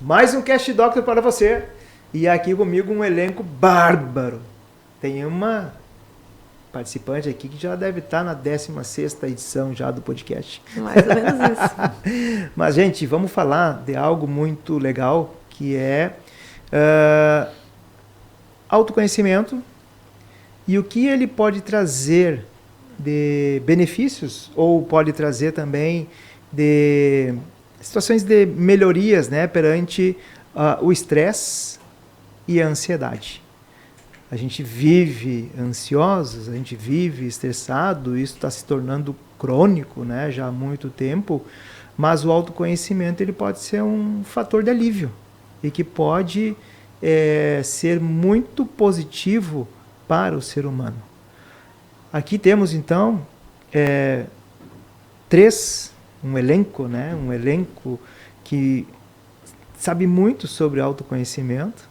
Mais um Cast Doctor para você. E aqui comigo um elenco bárbaro. Tem uma participante aqui que já deve estar na 16ª edição já do podcast. Mais ou menos isso. Mas, gente, vamos falar de algo muito legal, que é autoconhecimento e o que ele pode trazer de benefícios ou pode trazer também de situações de melhorias, né, perante o estresse e a ansiedade. A gente vive ansiosos, a gente vive estressado, isso está se tornando crônico, né, já há muito tempo, mas o autoconhecimento ele pode ser um fator de alívio e que pode ser muito positivo para o ser humano. Aqui temos então um elenco que sabe muito sobre autoconhecimento,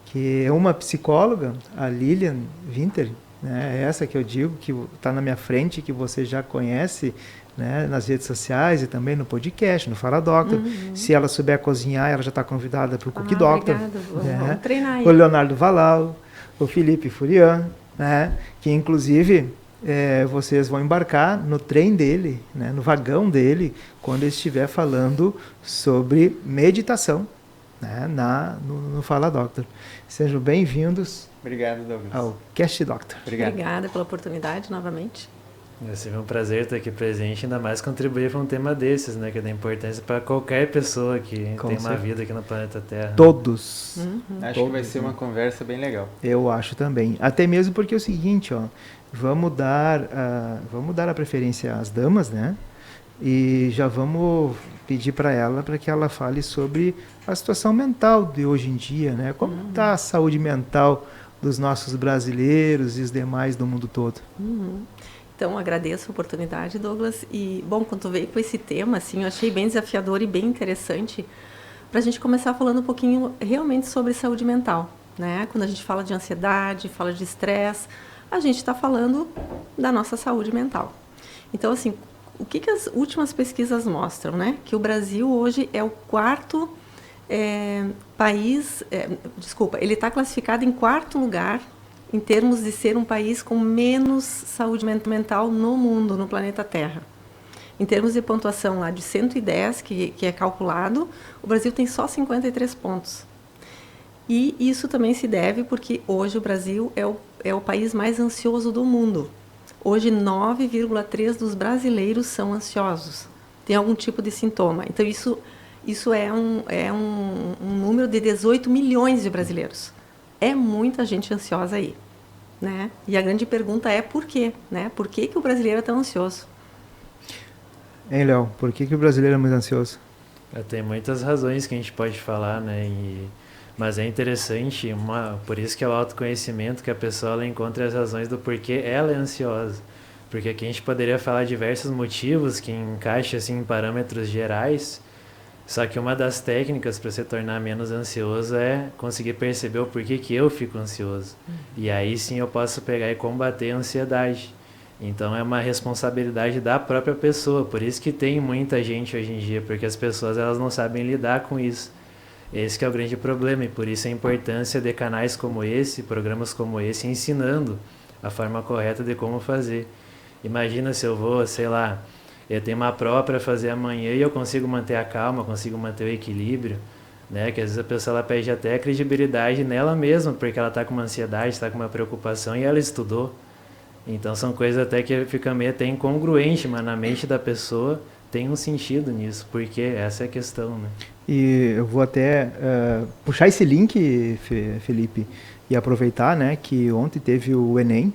que é uma psicóloga, a Lilian Winter, né, essa que eu digo, que está na minha frente, que você já conhece, né, nas redes sociais e também no podcast, no Fala Doctor. Se ela souber cozinhar, ela já está convidada para o Cookie Doctor. Obrigada, vamos treinar aí. O Leonardo Valal, o Felipe Furian, né, que inclusive vocês vão embarcar no trem dele, né, no vagão dele, quando ele estiver falando sobre meditação, né, no Fala Doctor. Sejam bem-vindos. Obrigado, Douglas. Ao Cast Doctor. Obrigada pela oportunidade novamente. É sempre um prazer estar aqui presente, ainda mais contribuir para um tema desses, né, que dá importância para qualquer pessoa que tem uma vida aqui no planeta Terra. Todos. Acho que vai ser uma conversa bem legal. Eu acho também. Até mesmo porque é o seguinte, ó, vamos dar a preferência às damas, né? E já vamos pedir para ela para que ela fale sobre a situação mental de hoje em dia, né? Como está a saúde mental dos nossos brasileiros e os demais do mundo todo. Então, agradeço a oportunidade, Douglas. E, bom, quando tu veio com esse tema, assim, eu achei bem desafiador e bem interessante para a gente começar falando um pouquinho realmente sobre saúde mental, né? Quando a gente fala de ansiedade, fala de estresse, a gente está falando da nossa saúde mental. Então, assim, o que as últimas pesquisas mostram, né? Que o Brasil hoje é o quarto país, ele está classificado em quarto lugar em termos de ser um país com menos saúde mental no mundo, no planeta Terra. Em termos de pontuação lá de 110, que é calculado, o Brasil tem só 53 pontos. E isso também se deve porque hoje o Brasil é o país mais ansioso do mundo. Hoje, 9,3% dos brasileiros são ansiosos. Tem algum tipo de sintoma. Então, isso é um número de 18 milhões de brasileiros. É muita gente ansiosa aí, né? E a grande pergunta é por quê, né? Por que o brasileiro é tão ansioso? Hein, Léo? Por que o brasileiro é muito ansioso? Tem muitas razões que a gente pode falar, né? Mas é interessante, por isso que é o autoconhecimento, que a pessoa ela encontra as razões do porquê ela é ansiosa. Porque aqui a gente poderia falar diversos motivos que encaixam assim, em parâmetros gerais, só que uma das técnicas para se tornar menos ansioso é conseguir perceber o porquê que eu fico ansioso. E aí sim eu posso pegar e combater a ansiedade. Então é uma responsabilidade da própria pessoa, por isso que tem muita gente hoje em dia, porque as pessoas elas não sabem lidar com isso. Esse que é o grande problema e por isso a importância de canais como esse, programas como esse, ensinando a forma correta de como fazer. Imagina se eu vou, sei lá, eu tenho uma prova para fazer amanhã e eu consigo manter a calma, consigo manter o equilíbrio, né? Que às vezes a pessoa ela perde até a credibilidade nela mesma, porque ela está com uma ansiedade, está com uma preocupação e ela estudou. Então são coisas até que fica meio até incongruente, mas na mente da pessoa tem um sentido nisso, porque essa é a questão, né? E eu vou até puxar esse link, Felipe, e aproveitar, né, que ontem teve o Enem,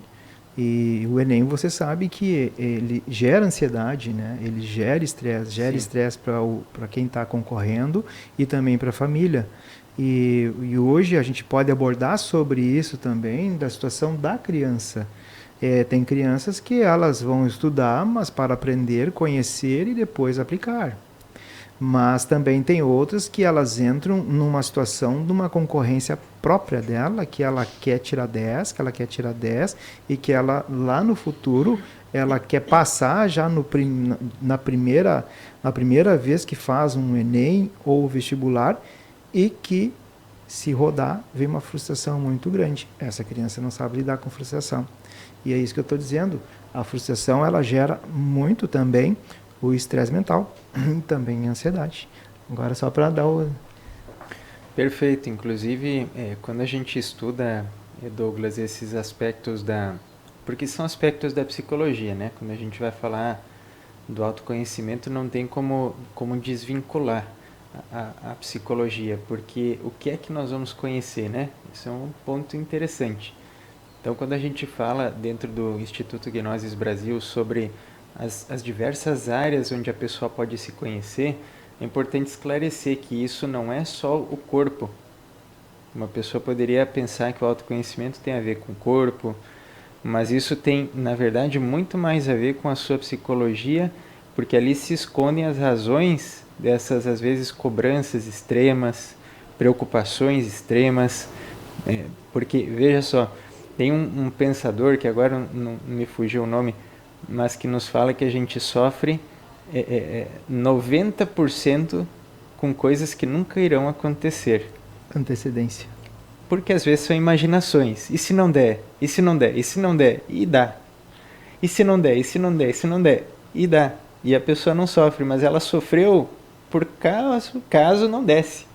e o Enem você sabe que ele gera ansiedade, né? Ele gera estresse para quem está concorrendo e também para a família. E hoje a gente pode abordar sobre isso também, da situação da criança. Tem crianças que elas vão estudar, mas para aprender, conhecer e depois aplicar. Mas também tem outras que elas entram numa situação de uma concorrência própria dela, que ela quer tirar 10, e que ela lá no futuro ela quer passar já na primeira vez que faz um Enem ou vestibular, e que, se rodar, vem uma frustração muito grande. Essa criança não sabe lidar com frustração. E é isso que eu estou dizendo. A frustração, ela gera muito também o estresse mental e também a ansiedade. Agora, só para dar o... Perfeito. Inclusive, quando a gente estuda, Douglas, esses aspectos porque são aspectos da psicologia, né? Quando a gente vai falar do autoconhecimento, não tem como desvincular a psicologia, porque o que é que nós vamos conhecer, né? Isso é um ponto interessante. Então, quando a gente fala dentro do Instituto Gnosis Brasil sobre as diversas áreas onde a pessoa pode se conhecer, é importante esclarecer que isso não é só o corpo. Uma pessoa poderia pensar que o autoconhecimento tem a ver com o corpo, mas isso tem, na verdade, muito mais a ver com a sua psicologia, porque ali se escondem as razões dessas, às vezes, cobranças extremas, preocupações extremas, porque, veja só, tem um pensador, que agora não me fugiu o nome, mas que nos fala que a gente sofre 90% com coisas que nunca irão acontecer. Antecedência. Porque às vezes são imaginações. E se não der? E se não der? E se não der? E dá. E se não der? E se não der? E se não der? E dá. E a pessoa não sofre, mas ela sofreu por caso não desse.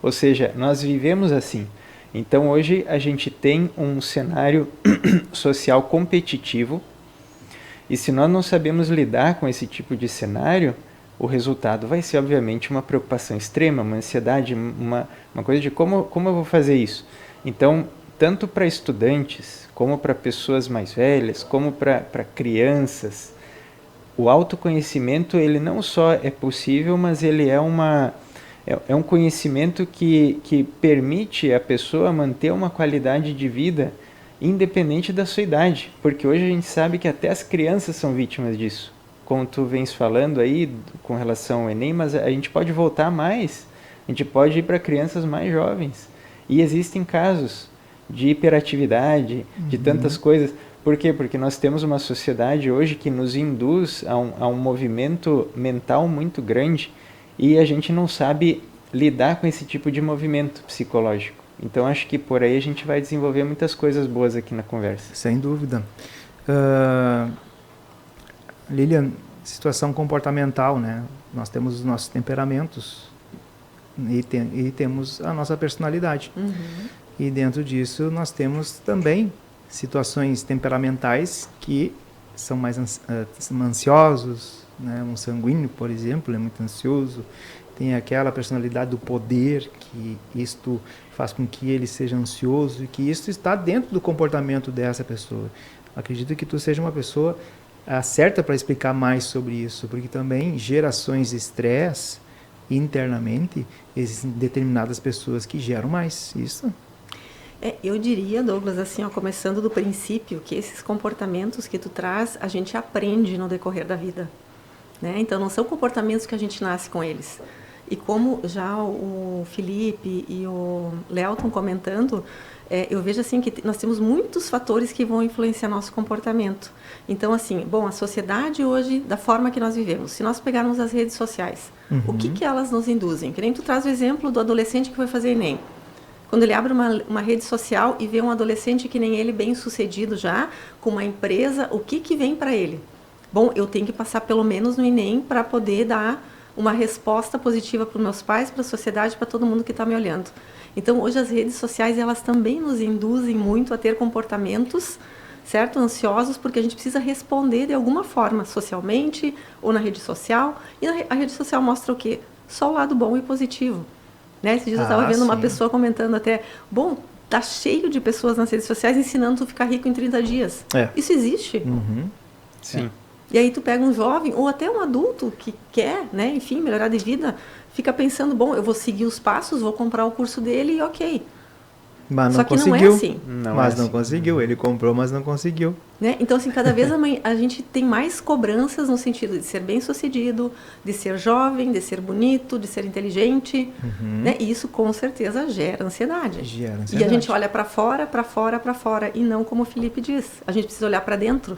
Ou seja, nós vivemos assim. Então hoje a gente tem um cenário social competitivo, e se nós não sabemos lidar com esse tipo de cenário, o resultado vai ser, obviamente, uma preocupação extrema, uma ansiedade, uma coisa de como eu vou fazer isso. Então, tanto para estudantes, como para pessoas mais velhas, como para crianças, o autoconhecimento, ele não só é possível, mas ele é um conhecimento que permite a pessoa manter uma qualidade de vida independente da sua idade, porque hoje a gente sabe que até as crianças são vítimas disso. Como tu vens falando aí com relação ao Enem, mas a gente pode voltar mais, a gente pode ir para crianças mais jovens. E existem casos de hiperatividade, de tantas coisas. Por quê? Porque nós temos uma sociedade hoje que nos induz a um movimento mental muito grande, e a gente não sabe lidar com esse tipo de movimento psicológico. Então acho que por aí a gente vai desenvolver muitas coisas boas aqui na conversa. Sem dúvida. Lilian, situação comportamental, né? Nós temos os nossos temperamentos e temos a nossa personalidade. E dentro disso nós temos também situações temperamentais que são mais ansiosos, né? Um sanguíneo, por exemplo, é muito ansioso. Tem aquela personalidade do poder, que isto faz com que ele seja ansioso, e que isso está dentro do comportamento dessa pessoa. Acredito que tu seja uma pessoa certa para explicar mais sobre isso, porque também gerações de estresse internamente, existem determinadas pessoas que geram mais isso. Eu diria, Douglas, assim, começando do princípio, que esses comportamentos que tu traz, a gente aprende no decorrer da vida, né? Então, não são comportamentos que a gente nasce com eles. E como já o Felipe e o Léo estão comentando, eu vejo assim que nós temos muitos fatores que vão influenciar nosso comportamento. Então, assim, a sociedade hoje, da forma que nós vivemos, se nós pegarmos as redes sociais, o que elas nos induzem? Que nem tu traz o exemplo do adolescente que foi fazer Enem. Quando ele abre uma rede social e vê um adolescente que nem ele, bem sucedido já, com uma empresa, o que vem para ele? Bom, eu tenho que passar pelo menos no Enem para poder dar uma resposta positiva para os meus pais, para a sociedade, para todo mundo que está me olhando. Então, hoje as redes sociais, elas também nos induzem muito a ter comportamentos, certo, ansiosos, porque a gente precisa responder de alguma forma, socialmente ou na rede social. E a rede social mostra o quê? Só o lado bom e positivo. Né? Esses dias eu estava vendo uma pessoa comentando até, tá cheio de pessoas nas redes sociais ensinando tu a ficar rico em 30 dias. Isso existe? Sim. E aí tu pega um jovem ou até um adulto que quer, né, enfim, melhorar de vida, fica pensando, eu vou seguir os passos, vou comprar o curso dele e ok. Mas não Só que conseguiu. não é assim. Não conseguiu. Ele comprou, mas não conseguiu. Né? Então, assim, cada vez a gente tem mais cobranças no sentido de ser bem-sucedido, de ser jovem, de ser bonito, de ser inteligente. Né? E isso, com certeza, gera ansiedade. E a gente olha para fora, e não como o Felipe diz. A gente precisa olhar para dentro,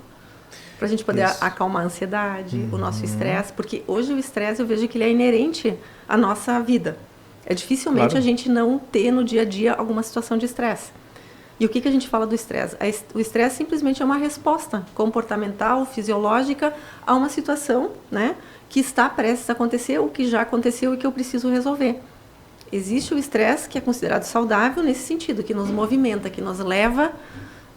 para a gente poder acalmar a ansiedade, o nosso estresse. Porque hoje o estresse, eu vejo que ele é inerente à nossa vida. É dificilmente Claro. a gente não ter no dia a dia alguma situação de estresse. E o que a gente fala do estresse? O estresse simplesmente é uma resposta comportamental, fisiológica a uma situação, né, que está prestes a acontecer, ou que já aconteceu e que eu preciso resolver. Existe o estresse que é considerado saudável nesse sentido, que nos movimenta, que nos leva,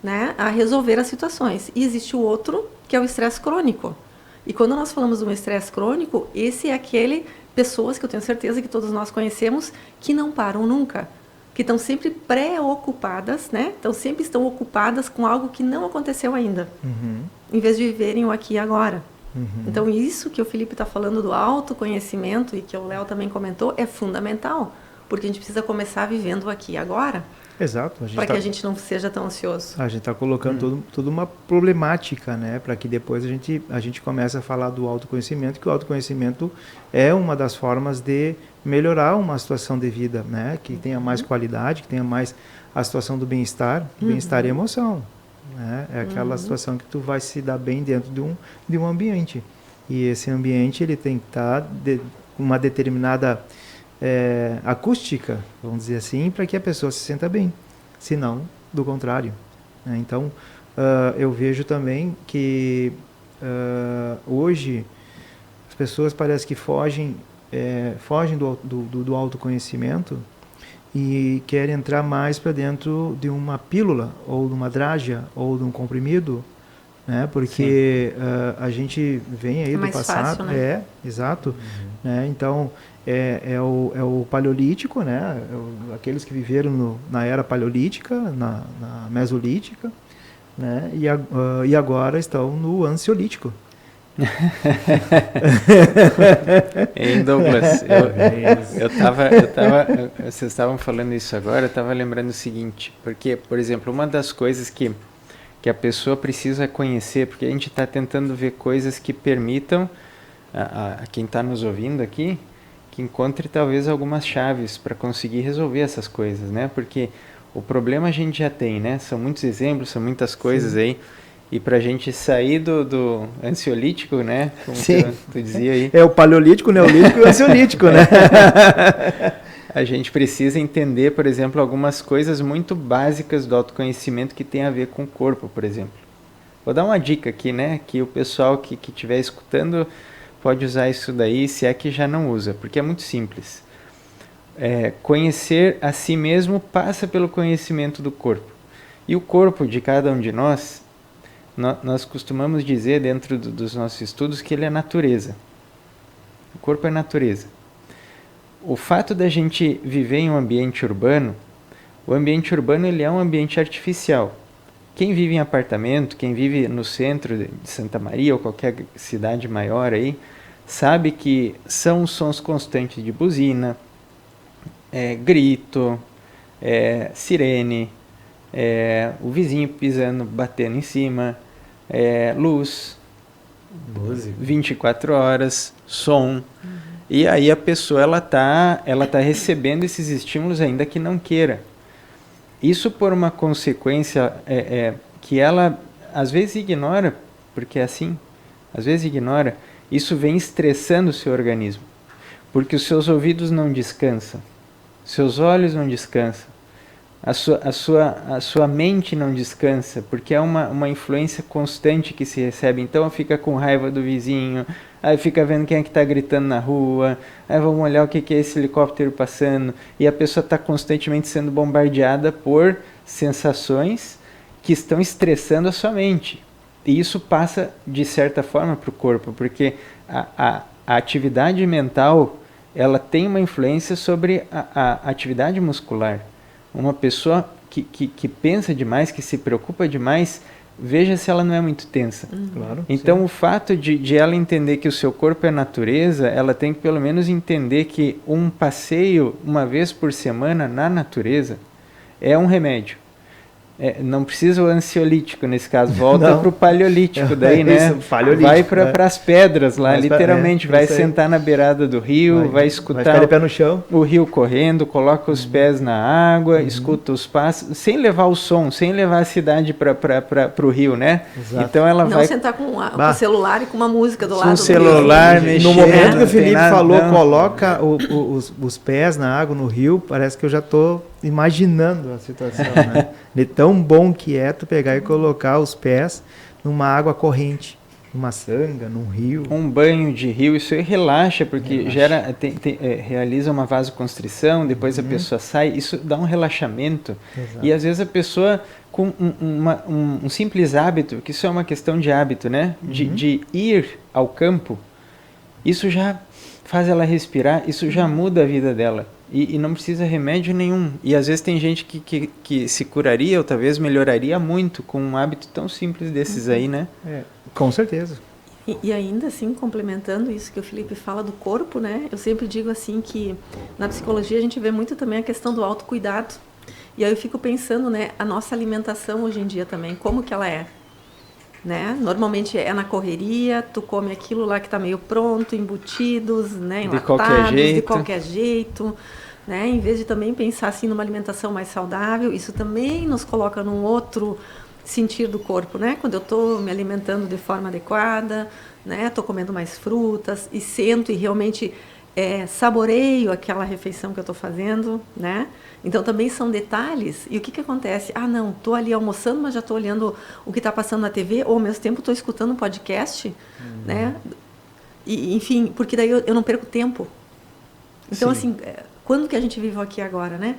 né, a resolver as situações. E existe o outro, que é o estresse crônico. E quando nós falamos de um estresse crônico, esse é aquele, pessoas que eu tenho certeza que todos nós conhecemos, que não param nunca, que estão sempre preocupadas, né? Então sempre estão ocupadas com algo que não aconteceu ainda, em vez de viverem o aqui e agora. Então isso que o Felipe está falando do autoconhecimento e que o Léo também comentou é fundamental, porque a gente precisa começar vivendo o aqui e agora, Exato. para que a gente não seja tão ansioso. A gente está colocando toda uma problemática, né? Para que depois a gente comece a falar do autoconhecimento, que o autoconhecimento é uma das formas de melhorar uma situação de vida, né? Que tenha mais qualidade, que tenha mais a situação do bem-estar. Bem-estar e emoção, né? É aquela situação que tu vai se dar bem dentro de um ambiente. E esse ambiente ele tem que estar com uma determinada acústica, vamos dizer assim, para que a pessoa se sinta bem, se não, do contrário, né? Então, eu vejo também que hoje as pessoas parecem que fogem do autoconhecimento e querem entrar mais para dentro de uma pílula, ou de uma drágia, ou de um comprimido, né? Porque a gente vem aí do passado, fácil, né? Exato, né? Então é o paleolítico, né? Aqueles que viveram na era paleolítica, na mesolítica, né? E agora estão no ansiolítico. Hein, Douglas, vocês estavam falando isso agora, eu estava lembrando o seguinte, porque, por exemplo, uma das coisas que a pessoa precisa conhecer, porque a gente está tentando ver coisas que permitam a quem está nos ouvindo aqui, que encontre talvez algumas chaves para conseguir resolver essas coisas, né? Porque o problema a gente já tem, né? São muitos exemplos, são muitas coisas aí, e para a gente sair do ansiolítico, né? Como tu dizia aí. É o paleolítico, o neolítico e o ansiolítico, né? A gente precisa entender, por exemplo, algumas coisas muito básicas do autoconhecimento que tem a ver com o corpo, por exemplo. Vou dar uma dica aqui, né? Que o pessoal que estiver escutando pode usar isso daí, se é que já não usa, porque é muito simples. Conhecer a si mesmo passa pelo conhecimento do corpo. E o corpo de cada um de nós, nós costumamos dizer dentro dos nossos estudos que ele é natureza. O corpo é natureza. O fato da gente viver em um ambiente urbano, o ambiente urbano ele é um ambiente artificial. Quem vive em apartamento, quem vive no centro de Santa Maria ou qualquer cidade maior aí, sabe que são sons constantes de buzina, grito, sirene, o vizinho pisando, batendo em cima, luz, 24 horas, som. E aí a pessoa ela tá recebendo esses estímulos ainda que não queira. Isso por uma consequência que ela às vezes ignora, porque é assim, às vezes ignora, isso vem estressando o seu organismo, porque os seus ouvidos não descansam, seus olhos não descansam, a sua mente não descansa, porque é uma influência constante que se recebe. Então fica com raiva do vizinho, aí fica vendo quem é que está gritando na rua, aí vamos olhar o que é esse helicóptero passando, e a pessoa está constantemente sendo bombardeada por sensações que estão estressando a sua mente. E isso passa, de certa forma, para o corpo, porque a atividade mental ela tem uma influência sobre a atividade muscular. Uma pessoa que pensa demais, que se preocupa demais, veja se ela não é muito tensa. Claro, então, sim. o fato de ela entender que o seu corpo é natureza, ela tem que pelo menos entender que um passeio uma vez por semana na natureza é um remédio. não precisa o ansiolítico nesse caso, volta Não. para o paleolítico daí, né? Isso, paleolítico, vai para as pedras lá, Mas literalmente, vai isso aí. sentar na beirada do rio, vai Vai escutar ficar de pé no chão. o rio correndo, coloca os pés na água, escuta os passos, sem levar o som, sem levar a cidade para o rio, né? Exato. Então ela Não vai sentar com com Bah. o celular e com uma música do Com lado. o celular, do mexer. No momento que o não tem Felipe nada, falou, não. coloca os pés na água, no rio, parece que eu já estou imaginando a situação, né? De tão bom que é tu pegar e colocar os pés numa água corrente, numa sanga, num rio. Um banho de rio, isso aí relaxa, porque Relaxa. gera, realiza uma vasoconstrição, depois a pessoa sai, isso dá um relaxamento. Exato. E às vezes a pessoa, com um simples hábito, que isso é uma questão de hábito, né? De ir ao campo, isso já faz ela respirar, isso já muda a vida dela. E não precisa remédio nenhum. E às vezes tem gente que se curaria, ou talvez melhoraria muito com um hábito tão simples desses aí, né? É, com certeza. E ainda assim, complementando isso que o Felipe fala do corpo, né? Eu sempre digo assim que na psicologia a gente vê muito também a questão do autocuidado. E aí eu fico pensando, né, a nossa alimentação hoje em dia também, como que ela é? Né? Normalmente é na correria, tu come aquilo lá que está meio pronto, embutidos, né, enlatados, de qualquer jeito, né? Em vez de também pensar assim numa alimentação mais saudável, isso também nos coloca num outro sentir do corpo, né? Quando eu estou me alimentando de forma adequada, né? Estou comendo mais frutas e sento e realmente saboreio aquela refeição que eu estou fazendo, né? Então também são detalhes. E o que acontece? Ah, não, estou ali almoçando, mas já estou olhando o que está passando na TV, ou ao mesmo tempo estou escutando um podcast, né? E, enfim, porque daí eu não perco tempo. Então, Sim. assim, quando que a gente vive aqui agora, né?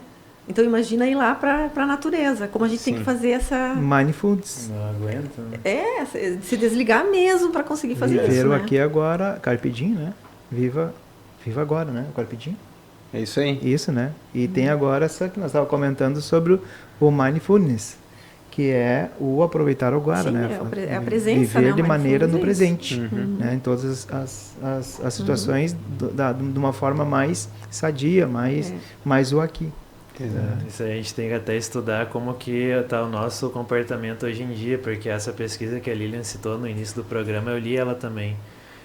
Então imagina ir lá para a natureza, como a gente tem que fazer essa... Mindfulness. Não aguento, né? se desligar mesmo para conseguir fazer Viver isso, o né? aqui e agora, carpe diem, né? Viva agora, né? Carpe diem. É isso aí. Isso, né? E tem agora essa que nós estávamos comentando sobre o mindfulness, que é o aproveitar o agora, Sim, né? é a presença, Viver né? de O maneira no mindfulness é isso. presente, né? Em todas as situações de uma forma mais sadia, mais o aqui. Isso aí a gente tem que até estudar como que está o nosso comportamento hoje em dia, porque essa pesquisa que a Lilian citou no início do programa, eu li ela também.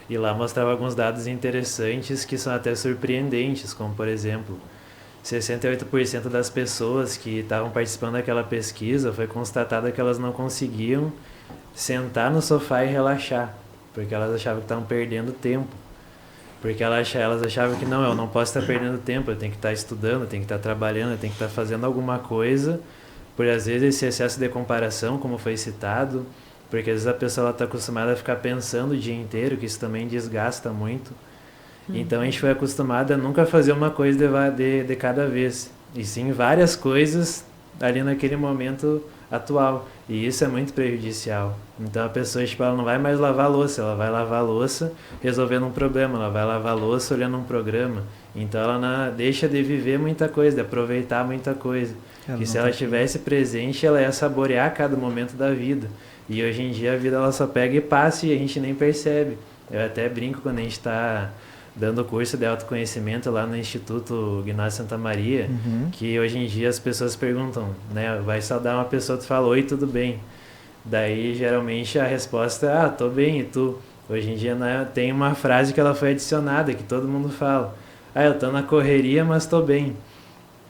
E lá mostrava alguns dados interessantes que são até surpreendentes, como por exemplo, 68% das pessoas que estavam participando daquela pesquisa foi constatado que elas não conseguiam sentar no sofá e relaxar, porque elas achavam que estavam perdendo tempo. Porque elas achavam que não, eu não posso estar perdendo tempo, eu tenho que estar estudando, eu tenho que estar trabalhando, eu tenho que estar fazendo alguma coisa, por às vezes esse excesso de comparação, como foi citado, porque às vezes a pessoa está acostumada a ficar pensando o dia inteiro, que isso também desgasta muito. Então a gente foi acostumado a nunca fazer uma coisa de cada vez, e sim várias coisas ali naquele momento atual. E isso é muito prejudicial. Então a pessoa, tipo, ela não vai mais lavar a louça, ela vai lavar a louça resolvendo um problema, ela vai lavar a louça olhando um programa. Então ela deixa de viver muita coisa, de aproveitar muita coisa. E se ela estivesse presente, ela ia saborear cada momento da vida. E hoje em dia a vida ela só pega e passa e a gente nem percebe. Eu até brinco quando a gente está dando curso de autoconhecimento lá no Instituto Ignacio Santa Maria, que hoje em dia as pessoas perguntam, né, vai saudar uma pessoa, tu fala, oi, tudo bem? Daí geralmente a resposta é, tô bem, e tu? Hoje em dia, né, tem uma frase que ela foi adicionada, que todo mundo fala, eu tô na correria, mas tô bem.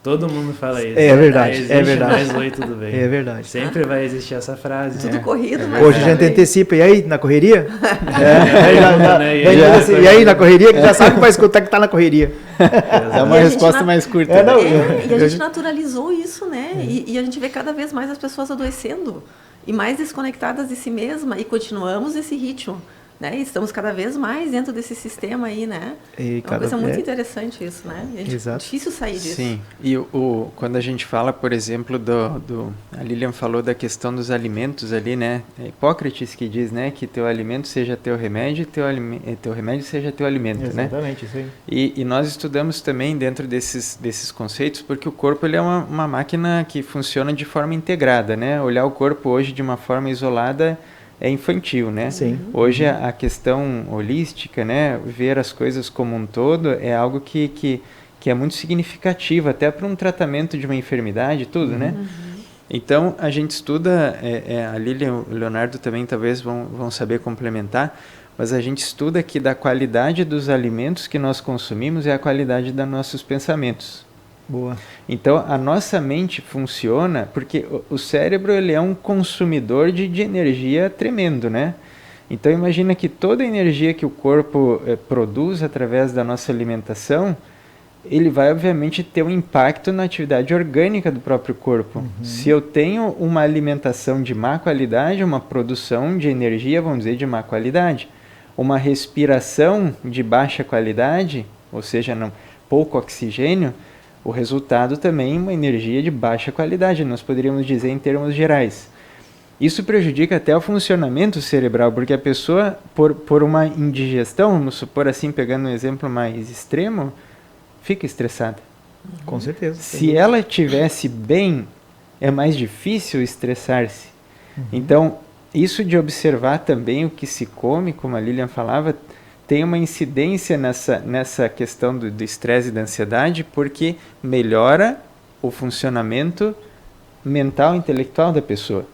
Todo mundo fala isso. É verdade, Existe é verdade. Mais oi, tudo bem. É verdade. Sempre vai existir essa frase. Tudo corrido, mas Hoje a gente também. antecipa, e aí, na correria? Né? E aí, na correria, que já sabe que vai escutar que tá na correria. É uma E a resposta gente mais curta. não, e a gente naturalizou isso, né? E a gente vê cada vez mais as pessoas adoecendo e mais desconectadas de si mesma, e continuamos nesse ritmo, né? E estamos cada vez mais dentro desse sistema aí, né? E É uma coisa muito interessante isso, né? E é difícil sair disso. Sim, e quando a gente fala, por exemplo, a Lilian falou da questão dos alimentos ali, né? É Hipócrates que diz, né, que teu alimento seja teu remédio e teu remédio seja teu alimento, né? Exatamente, isso aí. E nós estudamos também dentro desses conceitos, porque o corpo ele é uma máquina que funciona de forma integrada, né? Olhar o corpo hoje de uma forma isolada é infantil, né? Sim. Hoje a questão holística, né, ver as coisas como um todo, é algo que é muito significativo, até para um tratamento de uma enfermidade, tudo, né? Então, a gente estuda, a Lilian e o Leonardo também talvez vão saber complementar, mas a gente estuda que da qualidade dos alimentos que nós consumimos é a qualidade dos nossos pensamentos. Boa. Então, a nossa mente funciona porque o cérebro ele é um consumidor de energia tremendo, né? Então, imagina que toda a energia que o corpo produz através da nossa alimentação, ele vai, obviamente, ter um impacto na atividade orgânica do próprio corpo. Uhum. Se eu tenho uma alimentação de má qualidade, uma produção de energia, vamos dizer, de má qualidade, uma respiração de baixa qualidade, ou seja, pouco oxigênio, o resultado também é uma energia de baixa qualidade, nós poderíamos dizer em termos gerais. Isso prejudica até o funcionamento cerebral, porque a pessoa, por uma indigestão, vamos supor assim, pegando um exemplo mais extremo, fica estressada. Com certeza. Se ela estivesse bem, é mais difícil estressar-se. Então, isso de observar também o que se come, como a Lilian falava, tem uma incidência nessa questão do estresse e da ansiedade, porque melhora o funcionamento mental e intelectual da pessoa.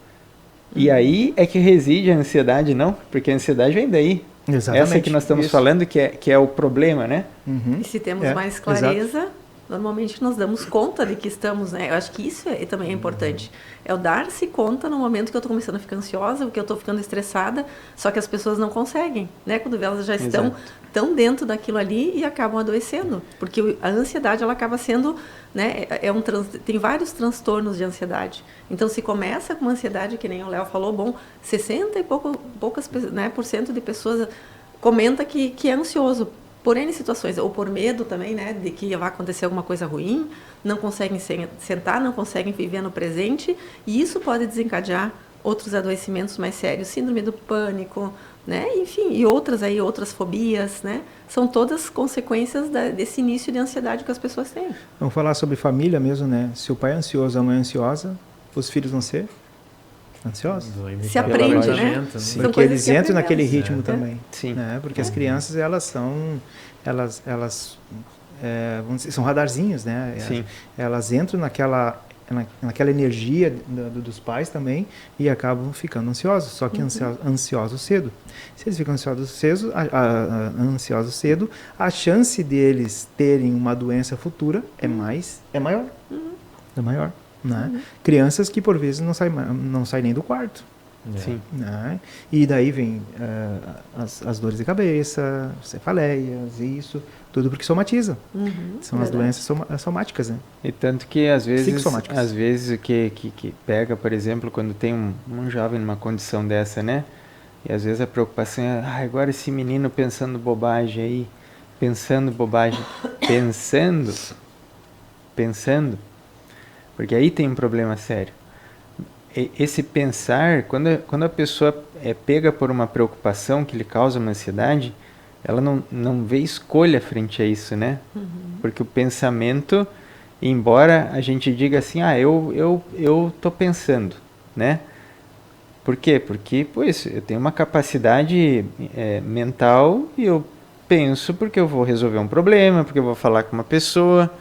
E aí é que reside a ansiedade, não? Porque a ansiedade vem daí. Exatamente. Essa que nós estamos falando que é o problema, né? E se temos mais clareza, normalmente nós damos conta de que estamos, né? Eu acho que isso também é importante. É o dar-se conta no momento que eu estou começando a ficar ansiosa, que eu estou ficando estressada, só que as pessoas não conseguem, né? Quando elas já estão tão dentro daquilo ali e acabam adoecendo. Porque a ansiedade, ela acaba sendo, né? Tem vários transtornos de ansiedade. Então, se começa com uma ansiedade, que nem o Léo falou, bom, 60 e poucas, né, por cento de pessoas comenta que é ansioso. Por N situações, ou por medo também, né, de que vai acontecer alguma coisa ruim, não conseguem sentar, não conseguem viver no presente, e isso pode desencadear outros adoecimentos mais sérios, síndrome do pânico, né, enfim, e outras fobias, né, são todas consequências desse início de ansiedade que as pessoas têm. Vamos falar sobre família mesmo, né, se o pai é ansioso, a mãe é ansiosa, os filhos vão ser ansiosos. Se aprende, né? Sim. Porque eles entram naquele ritmo também. Sim. Né? Porque as crianças, elas vamos dizer, são radarzinhos, né? Sim. Elas entram naquela energia dos pais também e acabam ficando ansiosos, só que ansiosos cedo. Se eles ficam ansiosos cedo, a chance deles terem uma doença futura é maior. É maior. Né? Crianças que por vezes não saem nem do quarto. Sim. Né? E daí vem as dores de cabeça, cefaleias, isso, tudo porque somatiza. São as doenças somáticas, né? E tanto que às vezes o que pega, por exemplo, quando tem um jovem numa condição dessa, né? E às vezes a preocupação é, agora esse menino pensando bobagem aí, pensando. Porque aí tem um problema sério. Esse pensar, quando a pessoa é pega por uma preocupação que lhe causa uma ansiedade, ela não vê escolha frente a isso, né? Porque o pensamento, embora a gente diga assim, eu tô pensando, né? Por quê? Porque, pois, eu tenho uma capacidade mental e eu penso porque eu vou resolver um problema, porque eu vou falar com uma pessoa.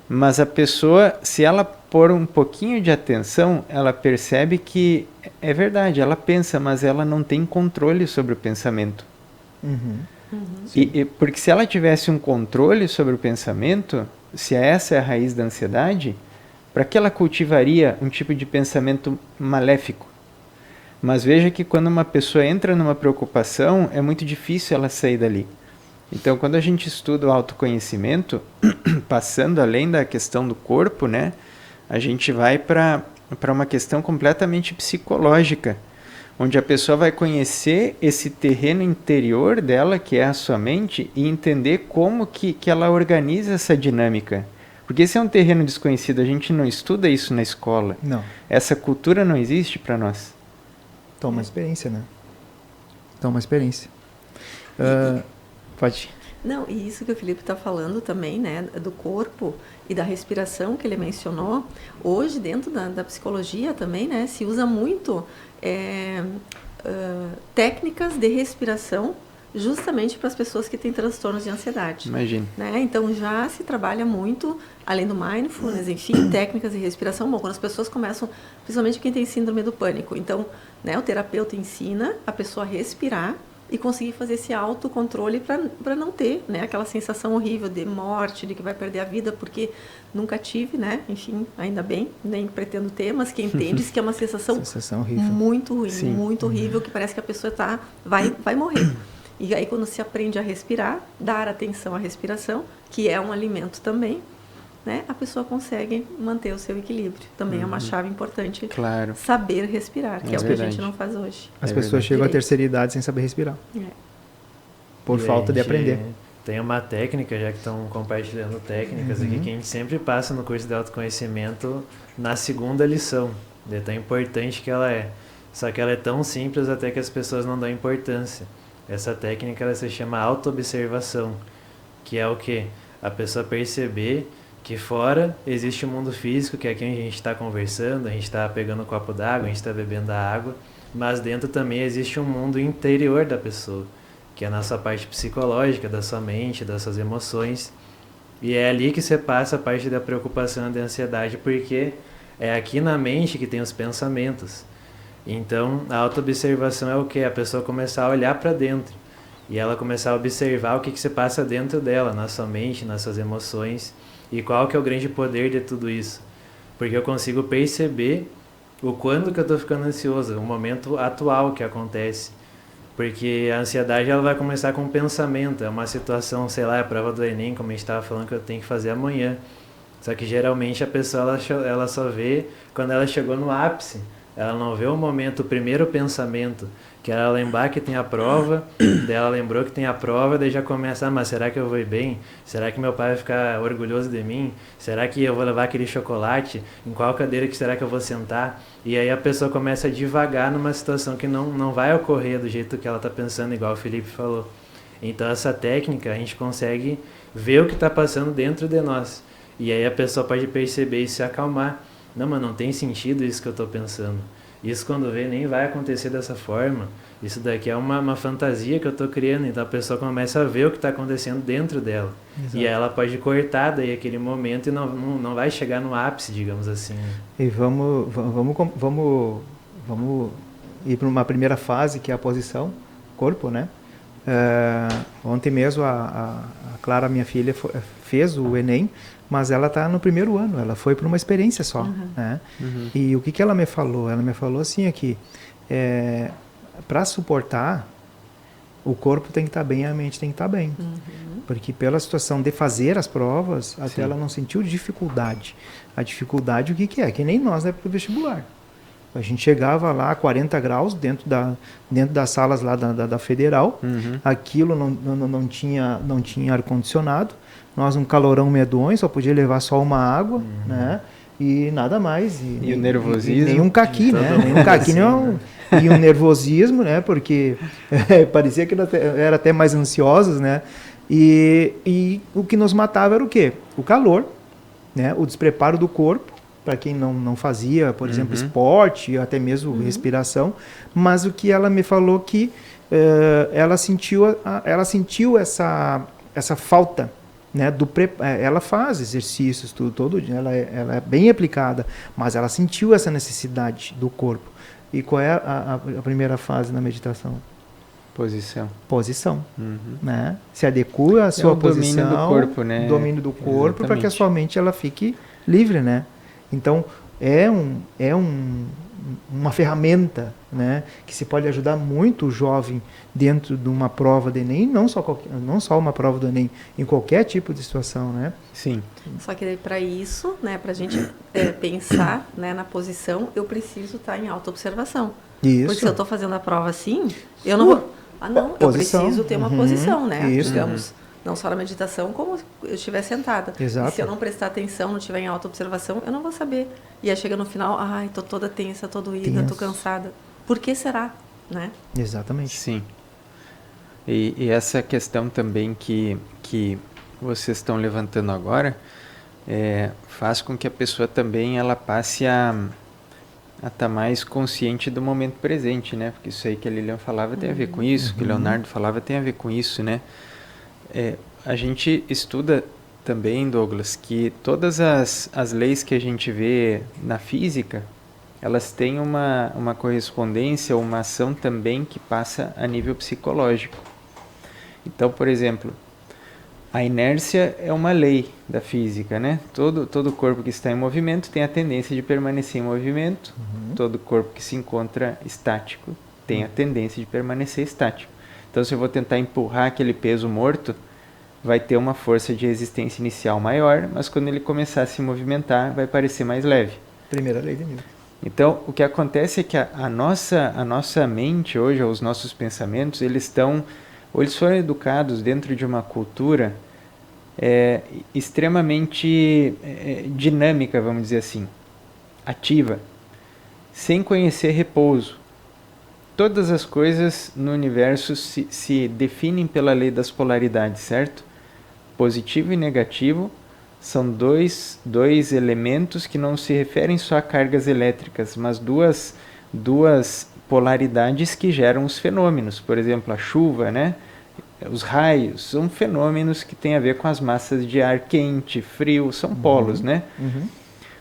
Mas a pessoa, se ela pôr um pouquinho de atenção, ela percebe que é verdade, ela pensa, mas ela não tem controle sobre o pensamento. Porque se ela tivesse um controle sobre o pensamento, se essa é a raiz da ansiedade, para que ela cultivaria um tipo de pensamento maléfico? Mas veja que quando uma pessoa entra numa preocupação, é muito difícil ela sair dali. Então, quando a gente estuda o autoconhecimento, passando além da questão do corpo, né, a gente vai para uma questão completamente psicológica, onde a pessoa vai conhecer esse terreno interior dela, que é a sua mente, e entender como que ela organiza essa dinâmica. Porque esse é um terreno desconhecido, a gente não estuda isso na escola. Não. Essa cultura não existe para nós. Toma experiência, né? Toma experiência. Pode. Não, e isso que o Felipe está falando também, né, do corpo e da respiração que ele mencionou, hoje dentro da psicologia também, né, se usa muito técnicas de respiração justamente para as pessoas que têm transtornos de ansiedade. Imagino. Né? Então já se trabalha muito, além do mindfulness, enfim, técnicas de respiração. Bom, quando as pessoas começam, principalmente quem tem síndrome do pânico, então, né, o terapeuta ensina a pessoa a respirar e conseguir fazer esse autocontrole para não ter, né, aquela sensação horrível de morte, de que vai perder a vida, porque nunca tive, né? Enfim, ainda bem, nem pretendo ter, mas quem tem diz que é uma sensação horrível. Muito ruim, Sim. muito horrível, que parece que a pessoa vai morrer. E aí quando se aprende a respirar, dar atenção à respiração, que é um alimento também, né, a pessoa consegue manter o seu equilíbrio. Também é uma chave importante. Claro. Saber respirar, que é o que a gente não faz hoje. As pessoas chegam à terceira idade sem saber respirar. Por falta de aprender. Tem uma técnica, já que estão compartilhando técnicas aqui, que a gente sempre passa no curso de autoconhecimento na segunda lição, de tão importante que ela é. Só que ela é tão simples até que as pessoas não dão importância. Essa técnica ela se chama autoobservação, que é o quê? A pessoa perceber que fora existe o mundo físico, que é aqui onde a gente está conversando, a gente está pegando um copo d'água, a gente está bebendo a água, mas dentro também existe um mundo interior da pessoa, que é a nossa parte psicológica, da sua mente, das suas emoções. E é ali que você passa a parte da preocupação e da ansiedade, porque é aqui na mente que tem os pensamentos. Então, a autoobservação é o quê? A pessoa começar a olhar para dentro e ela começar a observar o que se passa dentro dela, na sua mente, nas suas emoções, e qual que é o grande poder de tudo isso. Porque eu consigo perceber o quando que eu estou ficando ansioso, o momento atual que acontece. Porque a ansiedade ela vai começar com um pensamento, é uma situação, sei lá, a prova do Enem, como a gente estava falando, que eu tenho que fazer amanhã. Só que geralmente a pessoa ela só vê quando ela chegou no ápice. Ela não vê o momento, o primeiro pensamento, que ela lembrar que tem a prova, daí ela lembrou que tem a prova, daí já começa, mas será que eu vou ir bem? Será que meu pai vai ficar orgulhoso de mim? Será que eu vou levar aquele chocolate? Em qual cadeira que será que eu vou sentar? E aí a pessoa começa a devagar numa situação que não vai ocorrer do jeito que ela está pensando, igual o Felipe falou. Então essa técnica a gente consegue ver o que está passando dentro de nós. E aí a pessoa pode perceber e se acalmar. Não, mas não tem sentido isso que eu estou pensando. Isso quando vê nem vai acontecer dessa forma. Isso daqui é uma fantasia que eu estou criando. Então a pessoa começa a ver o que está acontecendo dentro dela. Exato. E aí ela pode cortar daí aquele momento e não vai chegar no ápice, digamos assim. E vamos ir para uma primeira fase, que é a posição, corpo, né? Ontem mesmo a Clara, minha filha, fez o Enem, mas ela está no primeiro ano, ela foi para uma experiência só. Né? E o que ela me falou? Ela me falou assim aqui, para suportar, o corpo tem que estar bem, a mente tem que estar bem. Porque pela situação de fazer as provas, até ela não sentiu dificuldade. A dificuldade o que é? Que nem nós na época do vestibular. A gente chegava lá a 40 graus dentro das salas lá da Federal. Aquilo não tinha ar-condicionado. Nós um calorão medonho, só podia levar só uma água, né? E nada mais. E o nervosismo. Nenhum caqui, né? Nenhum caqui, e o nervosismo, né? Porque parecia que era até mais ansiosos, né? E o que nos matava era o quê? O calor, né? O despreparo do corpo, para quem não fazia, por exemplo, esporte, até mesmo respiração. Mas o que ela me falou que ela sentiu essa falta, né, ela faz exercícios todo dia, ela é bem aplicada, mas ela sentiu essa necessidade do corpo. E qual é a primeira fase na meditação? Posição. Né? Se adequa à sua posição, domínio do corpo, né? Domínio do corpo, para que a sua mente ela fique livre, né? Então é uma ferramenta, né, que se pode ajudar muito o jovem dentro de uma prova do Enem, não só uma prova do Enem, em qualquer tipo de situação, né? Sim. Só que para isso, né, para a gente pensar, né, na posição, eu preciso estar em autoobservação. Isso. Porque se eu estou fazendo a prova assim, eu não vou... eu preciso ter uma posição, né? Isso. Digamos, não só na meditação, como eu estiver sentada. Exato. E se eu não prestar atenção, não estiver em autoobservação, eu não vou saber. E aí chega no final, tô toda tensa, tô doída, tô cansada. Por que será, né? Exatamente. Sim. E essa questão também que vocês estão levantando agora, faz com que a pessoa também ela passe a estar mais consciente do momento presente, né? Porque isso aí que a Lilian falava tem a ver com isso, que o Leonardo falava tem a ver com isso, né? A gente estuda também, Douglas, que todas as leis que a gente vê na física, elas têm uma correspondência, uma ação também que passa a nível psicológico. Então, por exemplo, a inércia é uma lei da física, né? Todo corpo que está em movimento tem a tendência de permanecer em movimento. Todo corpo que se encontra estático tem a tendência de permanecer estático. Então, se eu vou tentar empurrar aquele peso morto, vai ter uma força de resistência inicial maior, mas quando ele começar a se movimentar, vai parecer mais leve. Primeira lei de Newton. Então, o que acontece é que a nossa mente hoje, os nossos pensamentos, eles foram educados dentro de uma cultura extremamente dinâmica, vamos dizer assim, ativa, sem conhecer repouso. Todas as coisas no universo se definem pela lei das polaridades, certo? Positivo e negativo são dois elementos que não se referem só a cargas elétricas, mas duas polaridades que geram os fenômenos. Por exemplo, a chuva, né? Os raios, são fenômenos que têm a ver com as massas de ar quente, frio, são polos, né?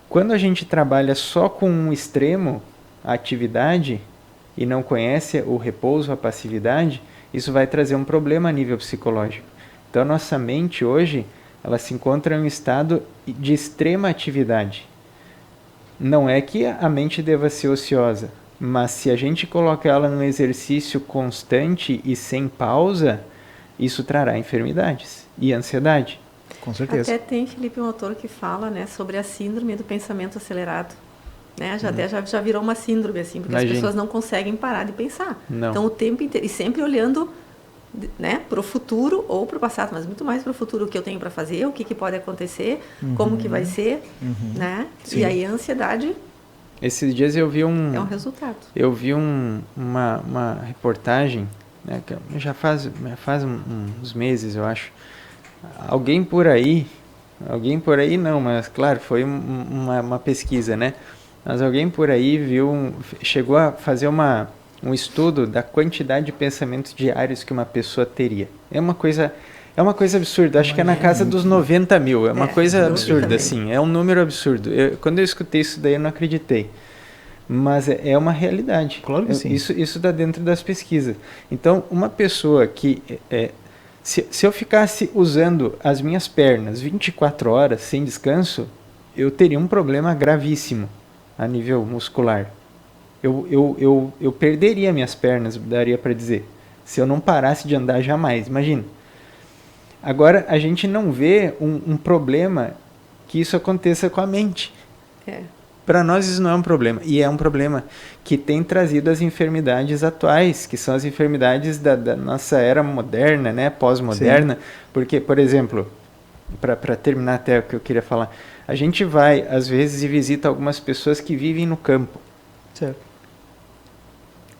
Quando a gente trabalha só com um extremo, a atividade, e não conhece o repouso, a passividade, isso vai trazer um problema a nível psicológico. Então, nossa mente hoje, ela se encontra em um estado de extrema atividade. Não é que a mente deva ser ociosa, mas se a gente coloca ela num exercício constante e sem pausa, isso trará enfermidades e ansiedade. Com certeza. Até tem, Felipe, um autor que fala, né, sobre a síndrome do pensamento acelerado. Né? Já virou uma síndrome, assim, porque as pessoas não conseguem parar de pensar. Não. Então, o tempo inteiro, e sempre olhando, né, para o futuro ou para o passado, mas muito mais para o futuro, o que eu tenho para fazer, o que pode acontecer, como que vai ser, né? Sim. E aí a ansiedade Esses dias eu vi é um resultado. Eu vi uma reportagem, né, que já faz uns meses, eu acho. Alguém por aí não, mas claro, foi uma pesquisa, né? Mas alguém por aí chegou a fazer um estudo da quantidade de pensamentos diários que uma pessoa teria. É uma coisa absurda, acho que é na casa dos 90 mil, é uma coisa absurda, assim, é um número absurdo. Quando eu escutei isso daí eu não acreditei, mas é uma realidade. Claro que sim. Isso está dentro das pesquisas. Então, uma pessoa que... Se eu ficasse usando as minhas pernas 24 horas sem descanso, eu teria um problema gravíssimo a nível muscular. Eu perderia minhas pernas, daria para dizer, se eu não parasse de andar jamais, imagina. Agora, a gente não vê um problema que isso aconteça com a mente. Para nós isso não é um problema, e é um problema que tem trazido as enfermidades atuais, que são as enfermidades da nossa era moderna, né, pós-moderna. Sim. Porque, por exemplo, para terminar até o que eu queria falar, a gente vai, às vezes, e visita algumas pessoas que vivem no campo. Certo.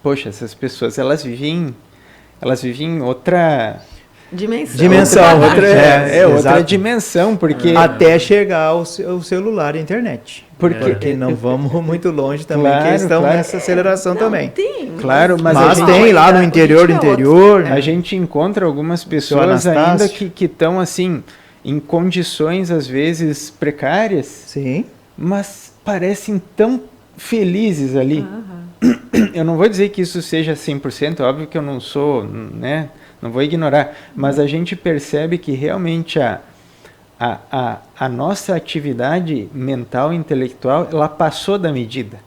Poxa, essas pessoas, elas vivem em outra... Dimensão. Outra dimensão, porque... Até chegar o celular e a internet. Porque não vamos muito longe também, que estão nessa aceleração também. Tem. Claro, mas tem lá no interior do interior. A gente encontra algumas pessoas ainda que estão, assim, em condições, às vezes, precárias. Sim. Mas parecem tão felizes ali. Eu não vou dizer que isso seja 100%, óbvio que eu não sou, né... Não vou ignorar, mas a gente percebe que realmente a nossa atividade mental e intelectual, ela passou da medida.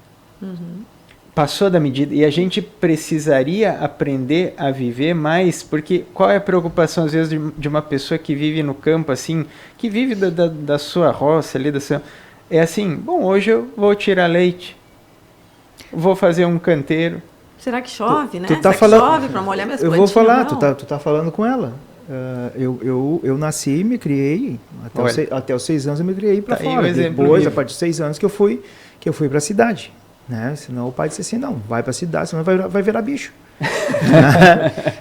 Passou da medida. E a gente precisaria aprender a viver mais, porque qual é a preocupação, às vezes, de uma pessoa que vive no campo, assim, que vive da sua roça ali, é assim, bom, hoje eu vou tirar leite, vou fazer um canteiro. Será que chove, né? Tu tá Será falando, que chove para molhar minhas plantinhas? Eu vou falar, tu tá falando com ela. Eu nasci e me criei, até os 6 anos eu me criei para fora. Depois, a partir dos 6 anos que eu fui para a cidade. Né? Senão o pai disse assim, não, vai para a cidade, senão vai virar bicho.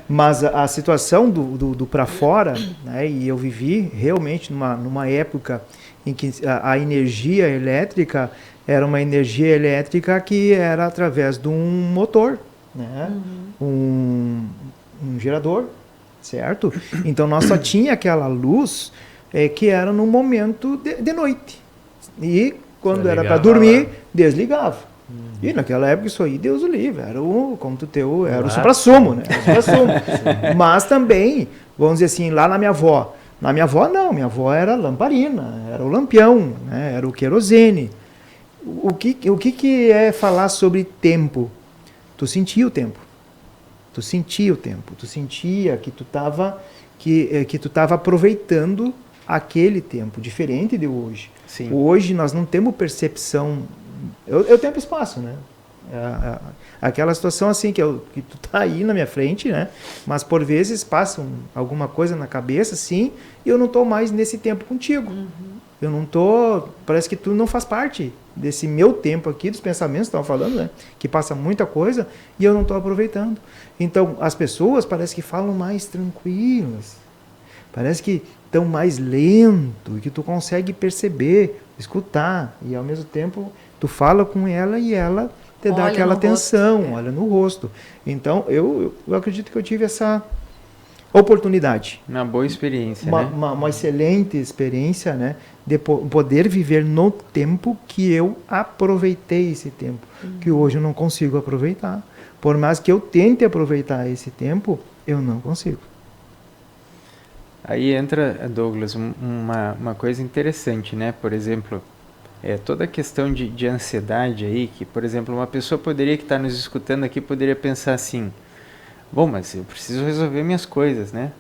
Mas a situação do para fora, né? E eu vivi realmente numa época em que a energia elétrica era uma energia elétrica que era através de um motor, né? Um gerador, certo? Então nós só tinha aquela luz que era no momento de noite. E quando era para dormir, desligava. E naquela época isso aí, Deus o livre, era o supra-sumo, né? Era o supra-sumo. Mas também, vamos dizer assim, lá na minha avó. Na minha avó não, minha avó era lamparina, era o lampião, né? Era o querosene. O que é falar sobre tempo? Tu sentia o tempo. Tu sentia o tempo. Tu sentia que tu estava aproveitando aquele tempo, diferente de hoje. Sim. Hoje nós não temos percepção. Eu tempo e espaço, né? Aquela situação assim que tu tá aí na minha frente, né? Mas por vezes passa alguma coisa na cabeça, assim, e eu não tô mais nesse tempo contigo. Eu não tô. Parece que tu não faz parte desse meu tempo aqui, dos pensamentos que estavam falando, né? Que passa muita coisa e eu não estou aproveitando. Então, as pessoas parece que falam mais tranquilas. Parece que estão mais lento e que tu consegue perceber, escutar. E ao mesmo tempo, tu fala com ela e ela te dá aquela atenção, olha no rosto. Então, eu acredito que eu tive essa oportunidade. Uma boa experiência, né? Uma excelente experiência, né? De poder viver no tempo que eu aproveitei esse tempo, que hoje eu não consigo aproveitar. Por mais que eu tente aproveitar esse tempo, eu não consigo. Aí entra, Douglas, uma coisa interessante, né? Por exemplo, toda a questão de ansiedade aí, que, por exemplo, uma pessoa poderia que está nos escutando aqui, poderia pensar assim, bom, mas eu preciso resolver minhas coisas, né?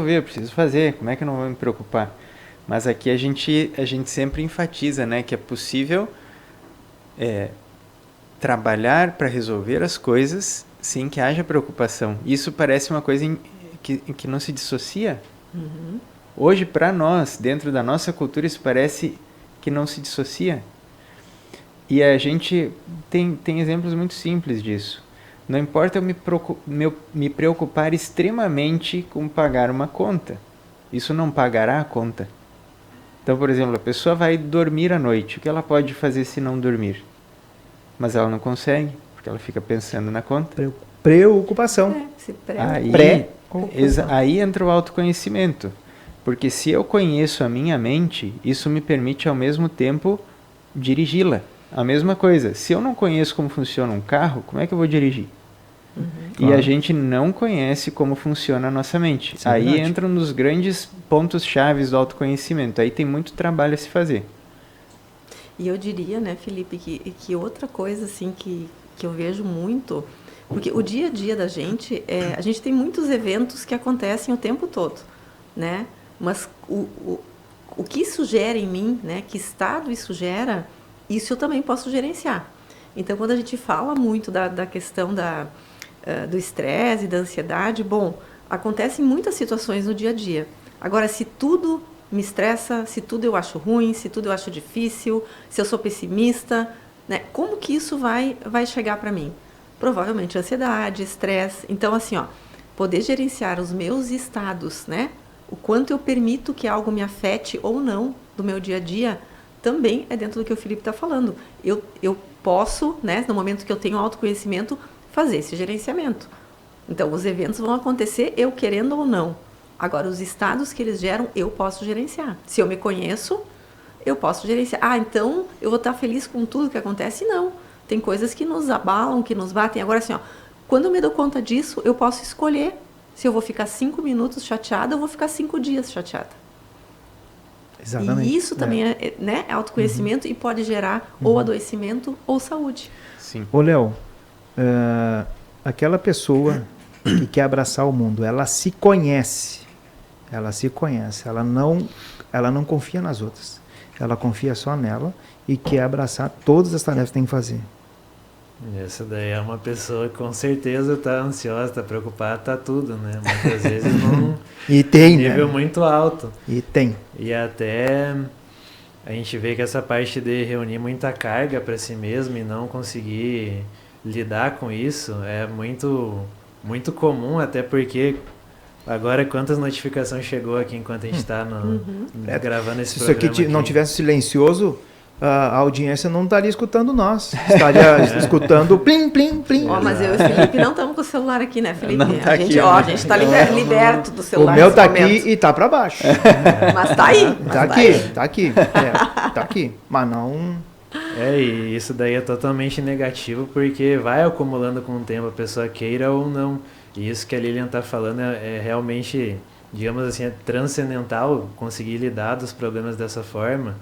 Eu preciso fazer, como é que eu não vou me preocupar? Mas aqui a gente sempre enfatiza, né, que é possível trabalhar para resolver as coisas sem que haja preocupação. Isso parece uma coisa que não se dissocia. Hoje, para nós, dentro da nossa cultura, isso parece que não se dissocia. E a gente tem exemplos muito simples disso. Não importa eu me preocupar extremamente com pagar uma conta. Isso não pagará a conta. Então, por exemplo, a pessoa vai dormir à noite. O que ela pode fazer se não dormir? Mas ela não consegue, porque ela fica pensando na conta. Preocupação. Aí entra o autoconhecimento. Porque se eu conheço a minha mente, isso me permite ao mesmo tempo dirigi-la. A mesma coisa, se eu não conheço como funciona um carro, como é que eu vou dirigir? E a gente não conhece como funciona a nossa mente. Isso aí entra um dos grandes pontos chaves do autoconhecimento. Aí tem muito trabalho a se fazer. E eu diria, né, Felipe, que outra coisa assim que eu vejo muito, porque o dia a dia da gente, a gente tem muitos eventos que acontecem o tempo todo, né? Mas o que isso gera em mim, né? Que estado isso gera, isso eu também posso gerenciar. Então, quando a gente fala muito da questão do estresse e da ansiedade, bom, acontecem muitas situações no dia a dia. Agora, se tudo me estressa, se tudo eu acho ruim, se tudo eu acho difícil, se eu sou pessimista, né? Como que isso vai chegar para mim? Provavelmente ansiedade, estresse. Então, assim, poder gerenciar os meus estados, né? O quanto eu permito que algo me afete ou não do meu dia a dia, também é dentro do que o Felipe está falando. Eu posso, né, no momento que eu tenho autoconhecimento, fazer esse gerenciamento. Então, os eventos vão acontecer eu querendo ou não. Agora, os estados que eles geram, eu posso gerenciar. Se eu me conheço, eu posso gerenciar. Então, eu vou estar feliz com tudo que acontece? Não. Tem coisas que nos abalam, que nos batem. Agora, assim, quando eu me dou conta disso, eu posso escolher se eu vou ficar 5 minutos chateada ou vou ficar 5 dias chateada. Exatamente. E isso também é autoconhecimento e pode gerar ou adoecimento ou saúde. Sim. Ô, Léo, aquela pessoa que quer abraçar o mundo, ela se conhece, ela não confia nas outras, ela confia só nela e quer abraçar todas as tarefas que tem que fazer. Essa daí é uma pessoa que com certeza está ansiosa, está preocupada, está tudo, né? Muitas vezes não... E tem, nível né? muito alto. E tem. E até a gente vê que essa parte de reunir muita carga para si mesmo e não conseguir lidar com isso é muito, muito comum, até porque Agora, quantas notificações chegou aqui enquanto a gente está gravando esse Se isso programa aqui não tivesse silencioso, a audiência não estaria escutando nós. Estaria escutando plim, plim, plim. Mas eu e o Felipe não estamos com o celular aqui, né, Felipe? Não tá a gente, aqui, a né? gente está liberto do O celular. meu nesse tá momento. aqui e tá para baixo. Mas tá aí. Tá aqui, tá aqui. Tá aqui. Mas não... E isso daí é totalmente negativo, porque vai acumulando com o tempo, a pessoa queira ou não. E isso que a Lilian está falando é realmente, digamos assim, é transcendental conseguir lidar dos problemas dessa forma,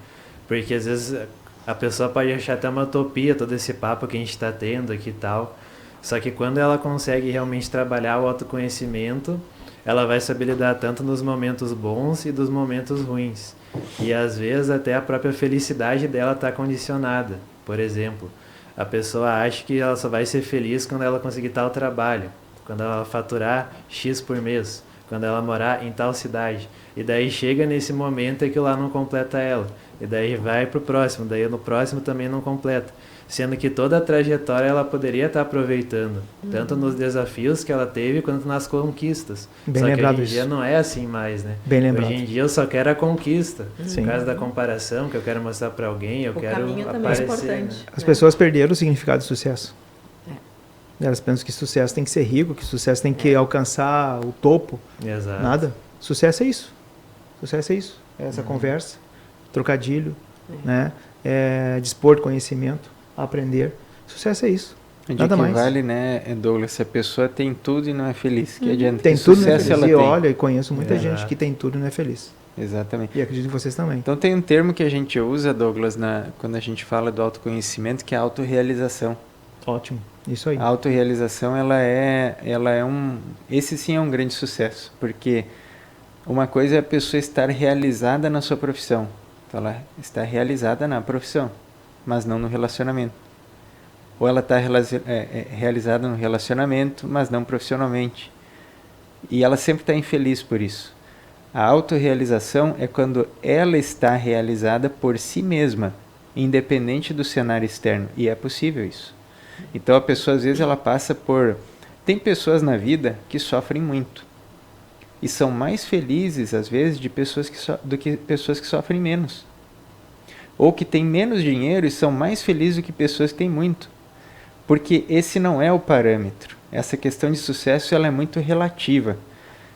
porque às vezes a pessoa pode achar até uma utopia todo esse papo que a gente está tendo aqui e tal, só que quando ela consegue realmente trabalhar o autoconhecimento, ela vai saber lidar tanto nos momentos bons e dos momentos ruins. E às vezes até a própria felicidade dela está condicionada. Por exemplo, a pessoa acha que ela só vai ser feliz quando ela conseguir tal trabalho, quando ela faturar X por mês, quando ela morar em tal cidade. E daí chega nesse momento e aquilo lá não completa ela. E daí vai pro próximo, daí no próximo também não completa. Sendo que toda a trajetória ela poderia estar aproveitando, tanto nos desafios que ela teve, quanto nas conquistas. Bem só lembrado que hoje em dia isso. não é assim mais, né? Bem lembrado. Hoje em dia eu só quero a conquista, Sim. por causa da comparação, que eu quero mostrar para alguém, eu O quero caminho também é aparecer. importante. Né? As pessoas perderam o significado de sucesso. É. Elas pensam que sucesso tem que ser rico, que sucesso tem que alcançar o topo. Exato. Nada. Sucesso é isso. Sucesso é isso. É essa conversa, trocadilho, né? Dispor de conhecimento, aprender. Sucesso é isso. De Nada que mais. vale, né, Douglas, se a pessoa tem tudo e não é feliz, que adianta? Tem que tudo e não é sucesso feliz. ela E tem? olha, eu conheço muita Exato. gente que tem tudo e não é feliz. Exatamente. E acredito que vocês também. Então tem um termo que a gente usa, Douglas, quando a gente fala do autoconhecimento, que é a autorrealização. Ótimo. Isso aí. A autorrealização, esse sim é um grande sucesso, porque uma coisa é a pessoa estar realizada na sua profissão. Então ela está realizada na profissão, mas não no relacionamento. Ou ela está realizada no relacionamento, mas não profissionalmente. E ela sempre está infeliz por isso. A autorrealização é quando ela está realizada por si mesma, independente do cenário externo. E é possível isso. Então a pessoa, às vezes, ela passa por... Tem pessoas na vida que sofrem muito. E são mais felizes, às vezes, do que pessoas que sofrem menos. Ou que têm menos dinheiro e são mais felizes do que pessoas que têm muito. Porque esse não é o parâmetro. Essa questão de sucesso ela é muito relativa.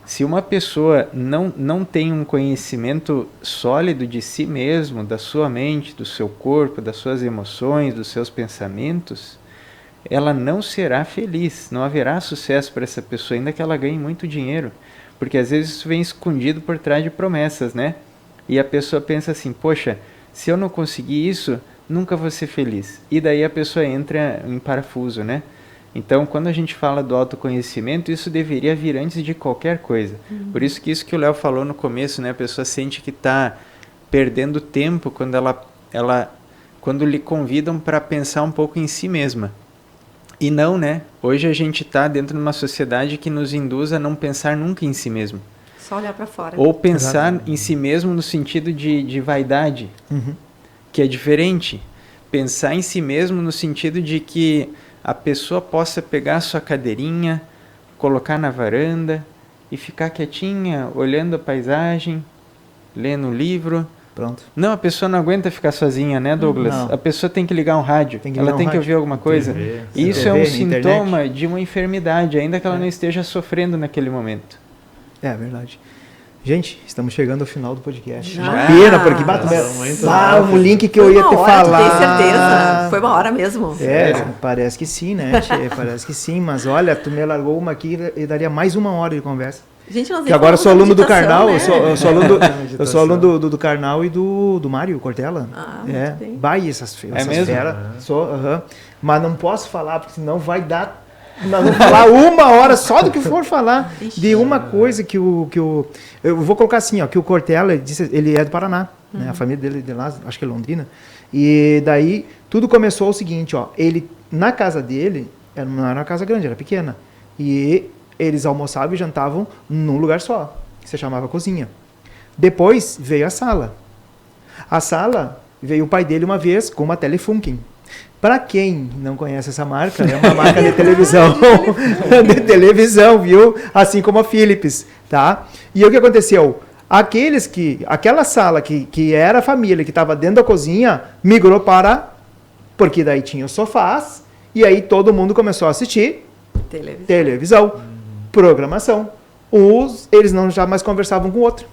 Se uma pessoa não tem um conhecimento sólido de si mesmo, da sua mente, do seu corpo, das suas emoções, dos seus pensamentos, ela não será feliz. Não haverá sucesso para essa pessoa, ainda que ela ganhe muito dinheiro. Porque às vezes isso vem escondido por trás de promessas, né? E a pessoa pensa assim, poxa, se eu não conseguir isso, nunca vou ser feliz. E daí a pessoa entra em parafuso, né? Então, quando a gente fala do autoconhecimento, isso deveria vir antes de qualquer coisa. Por isso que o Léo falou no começo, né? A pessoa sente que está perdendo tempo quando lhe convidam para pensar um pouco em si mesma. E não, né? Hoje a gente está dentro de uma sociedade que nos induz a não pensar nunca em si mesmo. Só olhar para fora. Ou pensar em si mesmo no sentido de vaidade, que é diferente. Pensar em si mesmo no sentido de que a pessoa possa pegar a sua cadeirinha, colocar na varanda e ficar quietinha, olhando a paisagem, lendo um livro. Pronto. Não, a pessoa não aguenta ficar sozinha, né, Douglas? Não. A pessoa tem que ligar um rádio, Ela tem que ouvir alguma coisa. TV, E isso TV, é um na sintoma de uma enfermidade, ainda que ela não esteja sofrendo naquele momento. É verdade. Gente, estamos chegando ao final do podcast. Já? Uma pena, porque um link que eu ia te falar. Tenho certeza. Foi uma hora mesmo. Parece que sim, né, tchê? Parece que sim, mas olha, tu me largou uma aqui e daria mais uma hora de conversa. Gente, nós Porque agora eu sou aluno do Karnal, né? eu sou aluno do Karnal e do Mário Cortella. Muito bem. Vai essas mesmo? feras. Mas não posso falar, porque senão vai dar. Nós vamos falar uma hora só do que for falar. De uma coisa que eu vou colocar assim, ó, que o Cortella ele é do Paraná, né? A família dele de lá, acho que é Londrina. E daí tudo começou o seguinte, ó, ele na casa dele, não era uma casa grande, era pequena. E eles almoçavam e jantavam num lugar só, que se chamava cozinha. Depois veio a sala. A sala veio o pai dele uma vez com uma Telefunken. Para quem não conhece essa marca, é uma marca de televisão, de televisão, viu? Assim como a Philips, tá? E o que aconteceu? Aquela sala que era a família, que estava dentro da cozinha, migrou porque daí tinha os sofás, e aí todo mundo começou a assistir televisão, programação. Eles não já mais conversavam com o outro.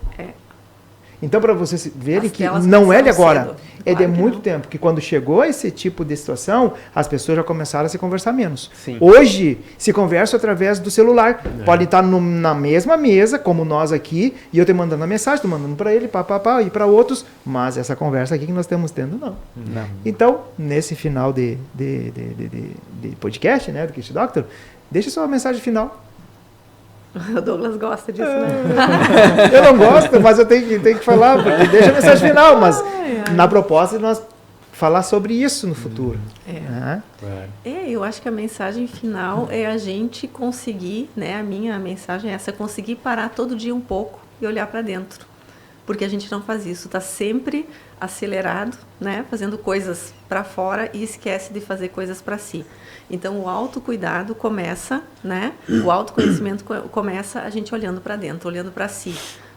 Então, para vocês verem que não é de agora, é de muito tempo, que quando chegou esse tipo de situação, as pessoas já começaram a se conversar menos. Sim. Hoje, se conversa através do celular. Pode estar na mesma mesa, como nós aqui, e eu te mandando a mensagem, tu mandando para ele, e para outros, mas essa conversa aqui que nós estamos tendo, não. Então, nesse final de podcast, né, do Kit Doctor, deixa sua mensagem final. O Douglas gosta disso, né? Eu não gosto, mas eu tenho que falar, porque deixa a mensagem final, mas na proposta de nós falar sobre isso no futuro. Eu acho que a mensagem final é a gente conseguir, né? A minha mensagem é essa, conseguir parar todo dia um pouco e olhar para dentro. Porque a gente não faz isso, está sempre acelerado, né? Fazendo coisas para fora e esquece de fazer coisas para si. Então, o autocuidado começa, né? O autoconhecimento começa a gente olhando para dentro, olhando para si,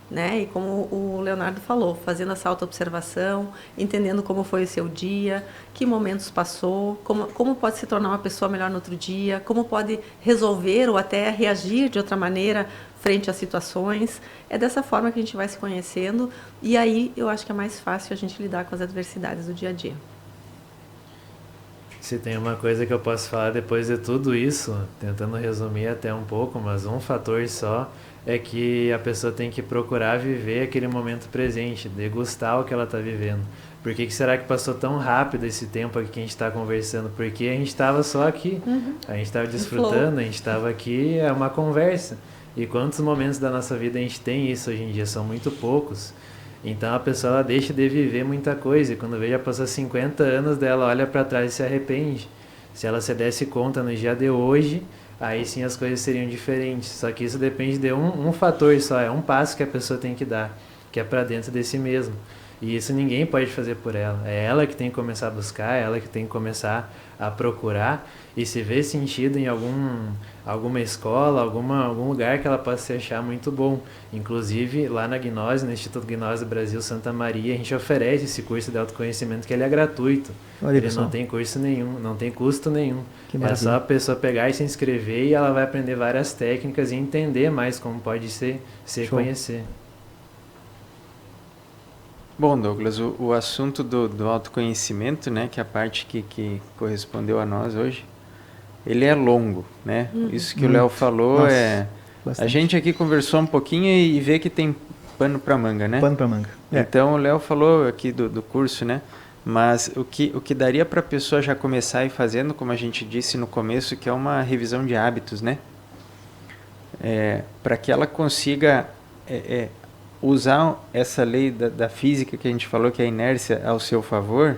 né? E como o Leonardo falou, fazendo essa autoobservação, entendendo como foi o seu dia, que momentos passou, como pode se tornar uma pessoa melhor no outro dia, como pode resolver ou até reagir de outra maneira frente às situações. É dessa forma que a gente vai se conhecendo e aí eu acho que é mais fácil a gente lidar com as adversidades do dia a dia. Se tem uma coisa que eu posso falar depois de tudo isso, tentando resumir até um pouco, mas um fator só, é que a pessoa tem que procurar viver aquele momento presente, degustar o que ela está vivendo. Por que será que passou tão rápido esse tempo aqui que a gente está conversando? Porque a gente estava só aqui, a gente estava desfrutando, a gente estava aqui, é uma conversa. E quantos momentos da nossa vida a gente tem isso hoje em dia? São muito poucos. Então a pessoa ela deixa de viver muita coisa e quando vê já passou 50 anos dela, olha para trás e se arrepende. Se ela se desse conta no dia de hoje, aí sim as coisas seriam diferentes. Só que isso depende de um fator só, é um passo que a pessoa tem que dar, que é para dentro de si mesmo. E isso ninguém pode fazer por ela. É ela que tem que começar a buscar, é ela que tem que começar a procurar e se vê sentido em alguma escola, algum lugar que ela possa se achar muito bom. Inclusive, lá na Gnose, no Instituto Gnose do Brasil Santa Maria, a gente oferece esse curso de autoconhecimento que ele é gratuito. Olha, ele pessoal, não tem curso nenhum, não tem custo nenhum. É só a pessoa pegar e se inscrever e ela vai aprender várias técnicas e entender mais como pode se conhecer. Bom, Douglas, o assunto do autoconhecimento, né, que é a parte que correspondeu a nós hoje, ele é longo, né? Isso que o Léo falou. Nossa, bastante. A gente aqui conversou um pouquinho e vê que tem pano para manga, né? Pano para manga. Então, o Léo falou aqui do curso, né? Mas o que daria para a pessoa já começar a ir fazendo, como a gente disse no começo, que é uma revisão de hábitos, né? Para que ela consiga usar essa lei da física que a gente falou, que é a inércia, ao seu favor,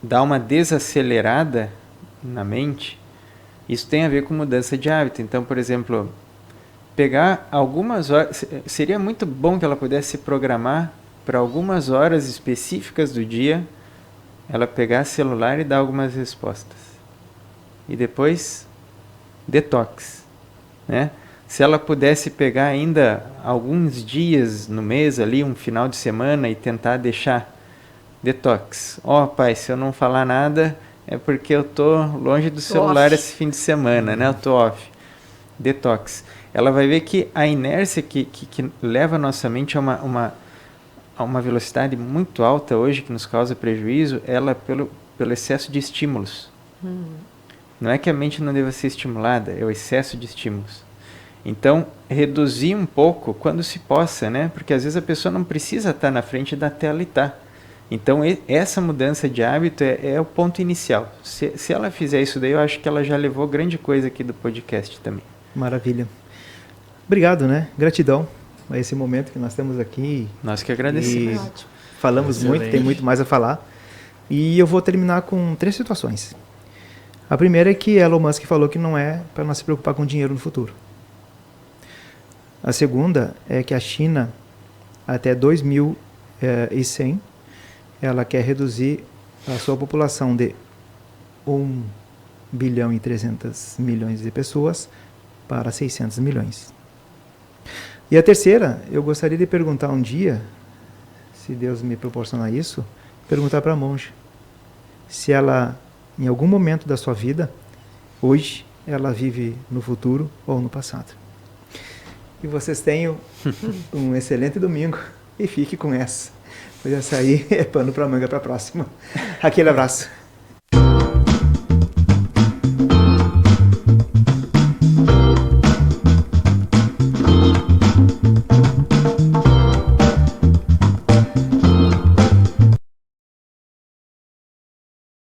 dar uma desacelerada na mente. Isso tem a ver com mudança de hábito. Então, por exemplo, pegar algumas horas, seria muito bom que ela pudesse se programar para algumas horas específicas do dia, ela pegar o celular e dar algumas respostas. E depois, detox, né? Se ela pudesse pegar ainda alguns dias no mês ali, um final de semana e tentar deixar detox. Pai, se eu não falar nada é porque eu tô longe do celular esse fim de semana, né? Eu tô off. Detox. Ela vai ver que a inércia que leva a nossa mente a uma velocidade muito alta hoje, que nos causa prejuízo, ela pelo excesso de estímulos. Não é que a mente não deva ser estimulada, é o excesso de estímulos. Então, reduzir um pouco quando se possa, né? Porque às vezes a pessoa não precisa estar na frente da tela e tá. Então, essa mudança de hábito é o ponto inicial. Se ela fizer isso daí, eu acho que ela já levou grande coisa aqui do podcast também. Maravilha. Obrigado, né? Gratidão a esse momento que nós temos aqui. Nós que agradecemos. Falamos muito, tem muito mais a falar. E eu vou terminar com 3 situações. A primeira é que Elon Musk falou que não é para nós se preocupar com dinheiro no futuro. A segunda é que a China, até 2100, ela quer reduzir a sua população de 1 bilhão e 300 milhões de pessoas para 600 milhões. E a terceira, eu gostaria de perguntar um dia, se Deus me proporcionar isso, perguntar para a monja se ela, em algum momento da sua vida, hoje, ela vive no futuro ou no passado. E vocês tenham um excelente domingo e fique com essa. Pois essa aí é pano para manga para a próxima. Aquele abraço.